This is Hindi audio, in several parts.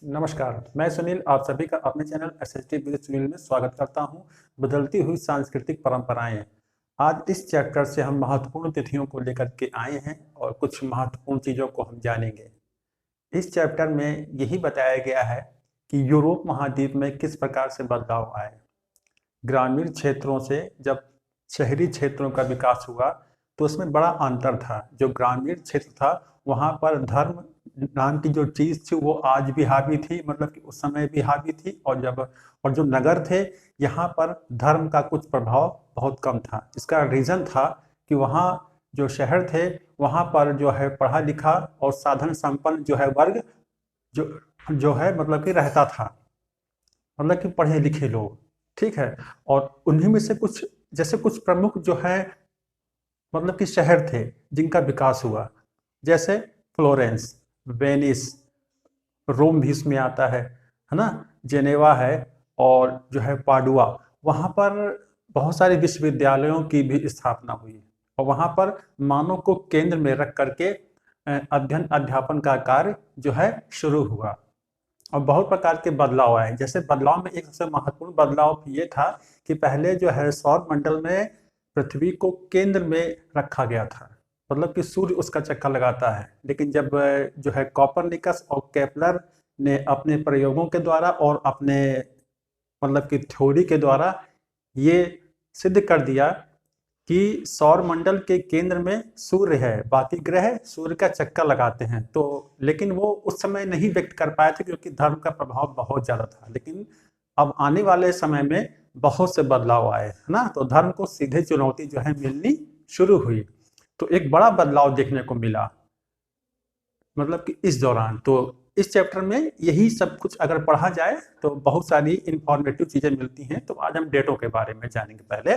नमस्कार, मैं सुनील आप सभी का अपने चैनल एसएसटी विद सुनील में स्वागत करता हूं। बदलती हुई सांस्कृतिक परंपराएं। आज इस चैप्टर से हम महत्वपूर्ण तिथियों को लेकर के आए हैं और कुछ महत्वपूर्ण चीज़ों को हम जानेंगे। इस चैप्टर में यही बताया गया है कि यूरोप महाद्वीप में किस प्रकार से बदलाव आए। ग्रामीण क्षेत्रों से जब शहरी क्षेत्रों का विकास हुआ तो उसमें बड़ा अंतर था। जो ग्रामीण क्षेत्र था वहाँ पर धर्म नाम की जो चीज़ थी वो आज भी हावी थी, मतलब कि उस समय भी हावी थी। और जो नगर थे यहाँ पर धर्म का कुछ प्रभाव बहुत कम था। इसका रीज़न था कि वहाँ जो शहर थे वहाँ पर जो है पढ़ा लिखा और साधन संपन्न जो है वर्ग जो जो है मतलब कि रहता था, मतलब कि पढ़े लिखे लोग। ठीक है। और उन्हीं में से कुछ जैसे कुछ प्रमुख जो है मतलब कि शहर थे जिनका विकास हुआ, जैसे फ्लोरेंस, वेनिस, रोम भी इसमें आता है ना, जेनेवा है, और जो है पाडुआ। वहाँ पर बहुत सारे विश्वविद्यालयों की भी स्थापना हुई और वहाँ पर मानव को केंद्र में रख करके अध्ययन अध्यापन का कार्य जो है शुरू हुआ और बहुत प्रकार के बदलाव आए। जैसे बदलाव में एक सबसे महत्वपूर्ण बदलाव ये था कि पहले जो है सौर मंडल में पृथ्वी को केंद्र में रखा गया था, मतलब कि सूर्य उसका चक्कर लगाता है। लेकिन जब जो है कॉपरनिकस और केपलर ने अपने प्रयोगों के द्वारा और अपने मतलब कि थ्योरी के द्वारा ये सिद्ध कर दिया कि सौर मंडल के केंद्र में सूर्य है, बाकी ग्रह सूर्य का चक्कर लगाते हैं। तो लेकिन वो उस समय नहीं व्यक्त कर पाए थे क्योंकि धर्म का प्रभाव बहुत ज्यादा था। लेकिन अब आने वाले समय में बहुत से बदलाव आए, है ना। तो धर्म को सीधे चुनौती जो है मिलनी शुरू हुई। तो एक बड़ा बदलाव देखने को मिला, मतलब कि इस दौरान। तो इस चैप्टर में यही सब कुछ अगर पढ़ा जाए तो बहुत सारी इंफॉर्मेटिव चीजें मिलती हैं। तो आज हम डेटों के बारे में जानेंगे। पहले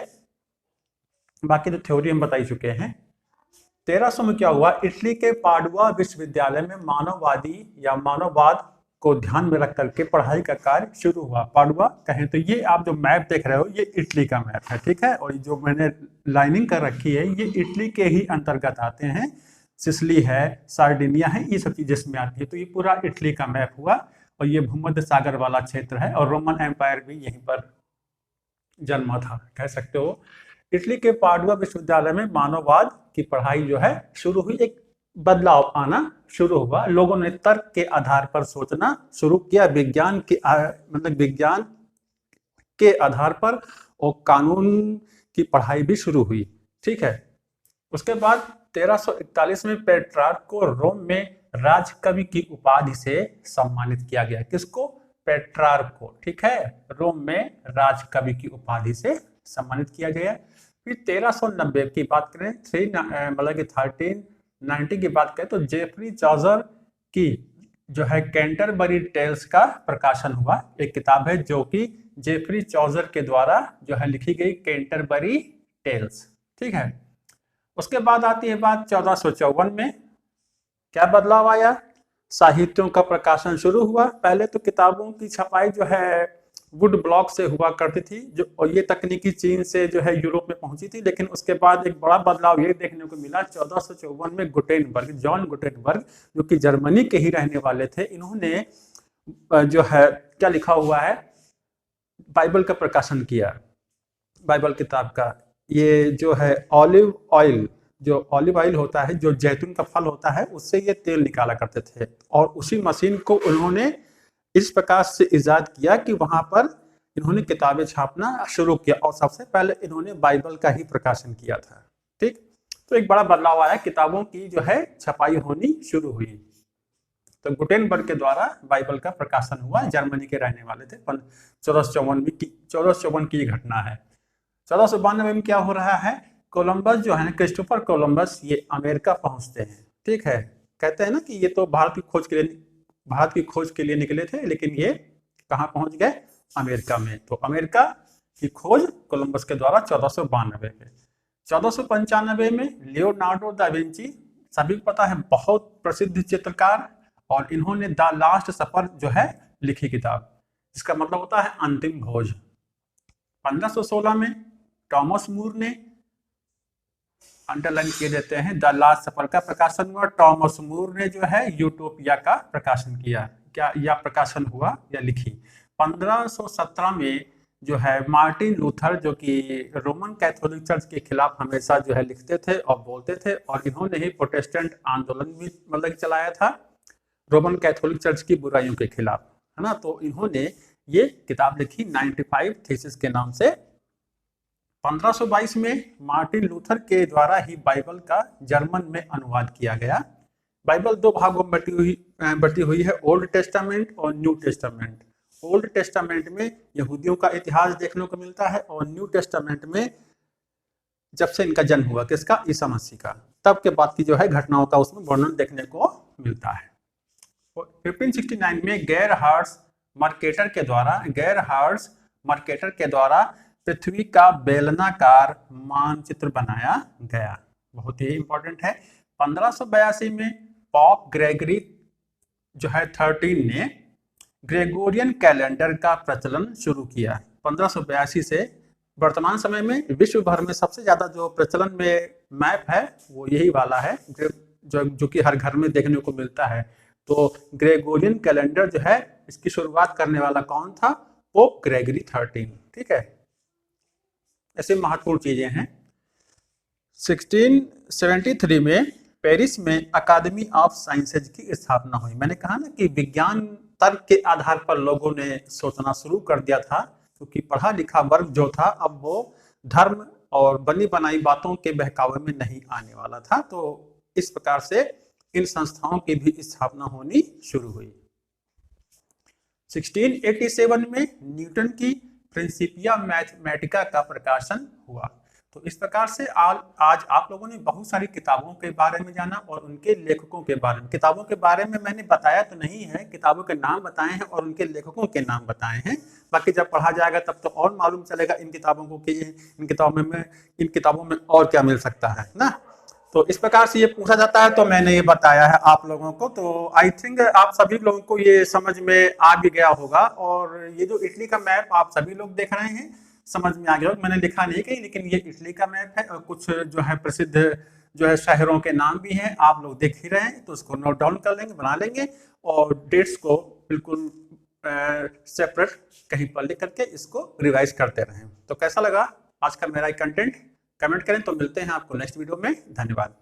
बाकी तो थ्योरी हम बता ही चुके हैं। 1300 में क्या हुआ, इटली के पाडुआ विश्वविद्यालय में मानववादी या मानववाद को ध्यान में रख करके पढ़ाई का कार्य शुरू हुआ। पाडुआ कहें तो ये आप जो मैप देख रहे हो ये इटली का मैप है, ठीक है। और जो मैंने लाइनिंग कर रखी है ये इटली के ही अंतर्गत आते हैं। सिसिली है, सार्डिनिया है, ये सब चीजें इसमें आती है। तो ये पूरा इटली का मैप हुआ और ये भूमध्य सागर वाला क्षेत्र है और रोमन एम्पायर भी यहीं पर जन्मा था, कह सकते हो। इटली के पाडुआ विश्वविद्यालय में मानववाद की पढ़ाई जो है शुरू हुई। एक बदलाव आना शुरू हुआ। लोगों ने तर्क के आधार पर सोचना शुरू किया, विज्ञान के मतलब विज्ञान के आधार पर, और कानून की पढ़ाई भी शुरू हुई। ठीक है। उसके बाद 1341 में पेट्रार्क को रोम में राजकवि की उपाधि से सम्मानित किया गया। किसको? पेट्रार्क को। ठीक है, रोम में राजकवि की उपाधि से सम्मानित किया गया। फिर 1390 की बात करें, मतलब कि 1390 की बात करें तो जेफरी चॉजर की जो है कैंटरबरी टेल्स का प्रकाशन हुआ। एक किताब है जो कि जेफरी चॉजर के द्वारा जो है लिखी गई, कैंटरबरी टेल्स। ठीक है। उसके बाद आती है बात 1454 में। क्या बदलाव आया? साहित्यों का प्रकाशन शुरू हुआ। पहले तो किताबों की छपाई जो है वुड ब्लॉक से हुआ करती थी, जो और ये तकनीकी चीन से जो है यूरोप में पहुंची थी। लेकिन उसके बाद एक बड़ा बदलाव ये देखने को मिला 1454 में। गुटेनबर्ग, जॉन गुटेनबर्ग, जो कि जर्मनी के ही रहने वाले थे, इन्होंने जो है क्या लिखा हुआ है, बाइबल का प्रकाशन किया। बाइबल किताब का ये जो है ऑलिव ऑयल, जो ऑलिव ऑयल होता है, जो जैतून का फल होता है, उससे ये तेल निकाला करते थे। और उसी मशीन को उन्होंने इस प्रकार से इजाद किया कि वहां पर इन्होंने किताबें छापना शुरू किया और सबसे पहले इन्होंने बाइबल का ही प्रकाशन किया था। ठीक। तो एक बड़ा बदलाव आया, किताबों की जो है छपाई होनी शुरू हुई। तो गुटेनबर्ग के द्वारा बाइबल का प्रकाशन हुआ। जर्मनी के रहने वाले थे। 1454 की घटना है। 1492 में क्या हो रहा है, कोलंबस जो है, क्रिस्टोफर कोलंबस, ये अमेरिका पहुंचते हैं। ठीक है। कहते हैं ना कि ये तो भारत की खोज के लिए निकले थे, लेकिन ये कहाँ पहुंच गए? अमेरिका में। तो अमेरिका की खोज कोलंबस के द्वारा 1492 में। 1495 में लियोनार्डो दा विंची, सभी को पता है, बहुत प्रसिद्ध चित्रकार, और इन्होंने द लास्ट सफर जो है लिखी किताब, जिसका मतलब होता है अंतिम भोज। 1516 में टॉमस मूर ने, अंडरलाइन किए देते हैं, द लास्ट सफर का प्रकाशन हुआ। टॉमस मूर ने जो है यूटोपिया का प्रकाशन किया। क्या या प्रकाशन हुआ या लिखी। 1517 में जो है मार्टिन लूथर, जो कि रोमन कैथोलिक चर्च के खिलाफ हमेशा जो है लिखते थे और बोलते थे, और इन्होंने ही प्रोटेस्टेंट आंदोलन भी मतलब चलाया था रोमन कैथोलिक चर्च की बुराइयों के खिलाफ, है ना। तो इन्होंने ये किताब लिखी 95 थीसिस के नाम से। 1522 में मार्टिन लूथर के द्वारा ही बाइबल का जर्मन में अनुवाद किया गया। बाइबल दो भागों में बटी हुई है, ओल्ड टेस्टामेंट और न्यू टेस्टामेंट। ओल्ड टेस्टामेंट में यहूदियों का इतिहास देखने को मिलता है, और न्यू टेस्टामेंट में जब से इनका जन्म हुआ, किसका, ईसा मसीह का, तब के बाद की जो है घटनाओं का उसमें वर्णन देखने को मिलता है। 1569 में गेरहार्ड मर्केटर के द्वारा पृथ्वी का बेलनाकार मानचित्र बनाया गया, बहुत ही इंपॉर्टेंट है। 1582 में पॉप ग्रेगरी जो है 13 ने ग्रेगोरियन कैलेंडर का प्रचलन शुरू किया। 1582 से वर्तमान समय में विश्व भर में सबसे ज्यादा जो प्रचलन में मैप है वो यही वाला है, जो कि हर घर में देखने को मिलता है। तो ग्रेगोरियन कैलेंडर जो है, इसकी शुरुआत करने वाला कौन था, पोप ग्रेगरी 13, ठीक है। ऐसे महत्वपूर्ण चीजें हैं। 1673 में पेरिस में अकादमी ऑफ साइंसेज की स्थापना हुई। मैंने कहा ना कि विज्ञान तर्क के आधार पर लोगों ने सोचना शुरू कर दिया था, क्योंकि पढ़ा लिखा वर्ग जो था अब वो धर्म और बनी बनाई बातों के बहकावे में नहीं आने वाला था। तो इस प्रकार से इन संस्थाओं की भी स्थापना होनी शुरू हुई। 1687 में न्यूटन की प्रिंसिपिया मैथमेटिका का प्रकाशन हुआ। तो इस प्रकार से आज आप लोगों ने बहुत सारी किताबों के बारे में जाना और उनके लेखकों के बारे में। किताबों के बारे में मैंने बताया तो नहीं है, किताबों के नाम बताए हैं और उनके लेखकों के नाम बताए हैं। बाकी जब पढ़ा जाएगा तब तो और मालूम चलेगा इन किताबों को कि इन किताबों में और क्या मिल सकता है ना। तो इस प्रकार से ये पूछा जाता है, तो मैंने ये बताया है आप लोगों को। तो आई थिंक आप सभी लोगों को ये समझ में आ भी गया होगा। और ये जो इटली का मैप आप सभी लोग देख रहे हैं, समझ में आ गया होगा। मैंने लिखा नहीं कहीं, लेकिन ये इटली का मैप है और कुछ जो है प्रसिद्ध जो है शहरों के नाम भी हैं, आप लोग देख ही रहे हैं। तो उसको नोट डाउन कर लेंगे, बना लेंगे, और डेट्स को बिल्कुल सेपरेट कहीं पर लिख करके इसको रिवाइज करते रहें। तो कैसा लगा आज का मेरा कंटेंट, कमेंट करें। तो मिलते हैं आपको नेक्स्ट वीडियो में। धन्यवाद।